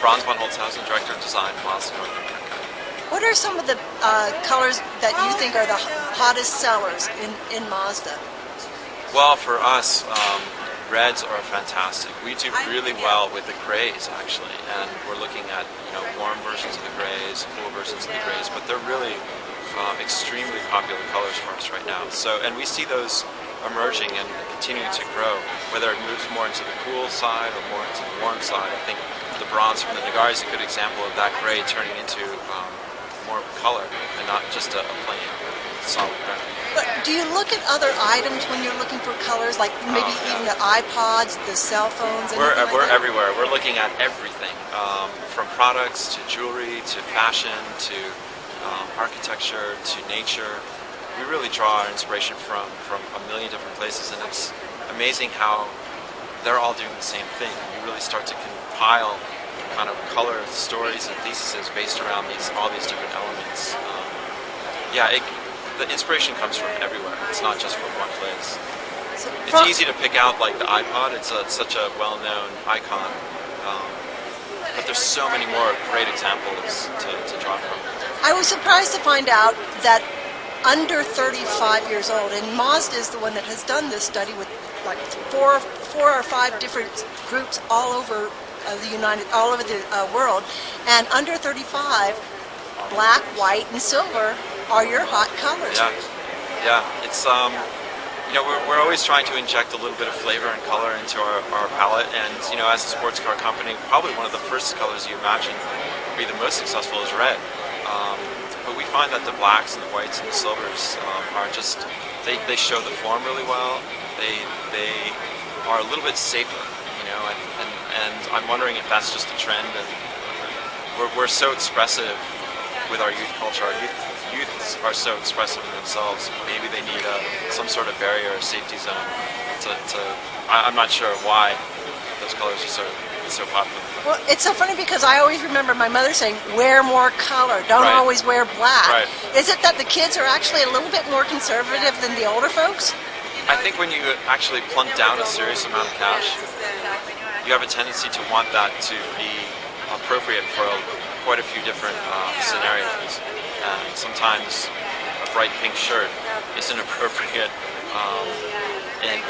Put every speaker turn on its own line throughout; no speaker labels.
Franz von Holzhausen, Director of Design, Mazda North America.
What are some of the colors that you think are the hottest sellers in Mazda?
Well, for us, reds are fantastic. We do really well with the grays, actually, and we're looking at warm versions of the grays, cool versions of the grays, but they're really extremely popular colors for us right now. So, and we see those emerging and continuing to grow, whether it moves more into the cool side or more into the warm side. I think the bronze from the Nagari is a good example of that gray turning into more color and not just a plain solid brown.
But do you look at other items when you're looking for colors, like maybe even the iPods, the cell phones?
We're everywhere. We're looking at everything, from products to jewelry to fashion to architecture to nature. We really draw our inspiration from a million different places, and it's amazing how they're all doing the same thing. You really start to compile kind of color stories and theses based around all these different elements. The inspiration comes from everywhere. It's not just from one place. It's easy to pick out like the iPod. It's such a well-known icon, but there's so many more great examples to draw from.
I was surprised to find out that under 35 years old, and Mazda is the one that has done this study with like four or five different groups all over the world, and under 35, black, white, and silver are your hot colors.
Yeah. It's we're always trying to inject a little bit of flavor and color into our palette, and as a sports car company, probably one of the first colors you imagine would be the most successful is red. But we find that the blacks and the whites and the silvers are just they show the form really well. They are a little bit safer, and I'm wondering if that's just a trend. And we're so expressive with our youth culture. Our youths are so expressive in themselves. Maybe they need some sort of barrier or safety zone. I'm not sure why those colors are so popular.
Well, it's so funny because I always remember my mother saying, "Wear more color. Don't always wear black."
Right.
Is it that the kids are actually a little bit more conservative than the older folks?
I think when you actually plunk down a serious amount of cash, you have a tendency to want that to be appropriate for quite a few different scenarios. And sometimes a bright pink shirt isn't appropriate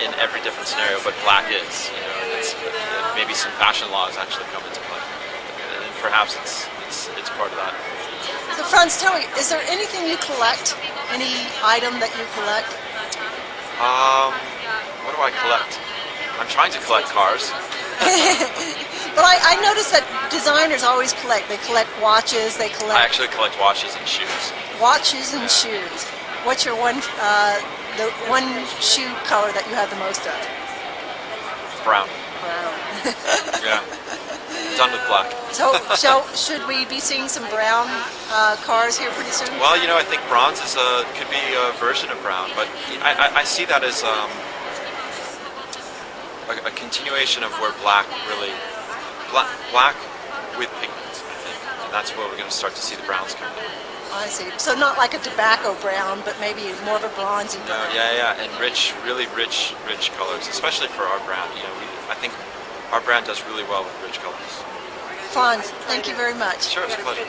in every different scenario, but black is. Maybe some fashion laws actually come into play, and perhaps it's part of that.
So Franz, tell me, is there anything you collect? Any item that you collect?
What do I collect? I'm trying to collect cars.
But I noticed that designers always collect. They collect watches. They collect.
I actually collect watches and shoes.
Watches and shoes. What's your the one shoe color that you have the most of?
Brown.
Brown.
Yeah. Done with black.
So should we be seeing some brown cars here pretty soon?
Well, I think bronze could be a version of brown, but I see that as a continuation of where black with pigments, I think, and that's where we're going to start to see the browns come in.
I see. So not like a tobacco brown, but maybe more of a bronzy brown.
No, yeah, and really rich colors, especially for our brand. I think our brand does really well with rich colors.
Franz, thank you very much.
Sure, it's a pleasure.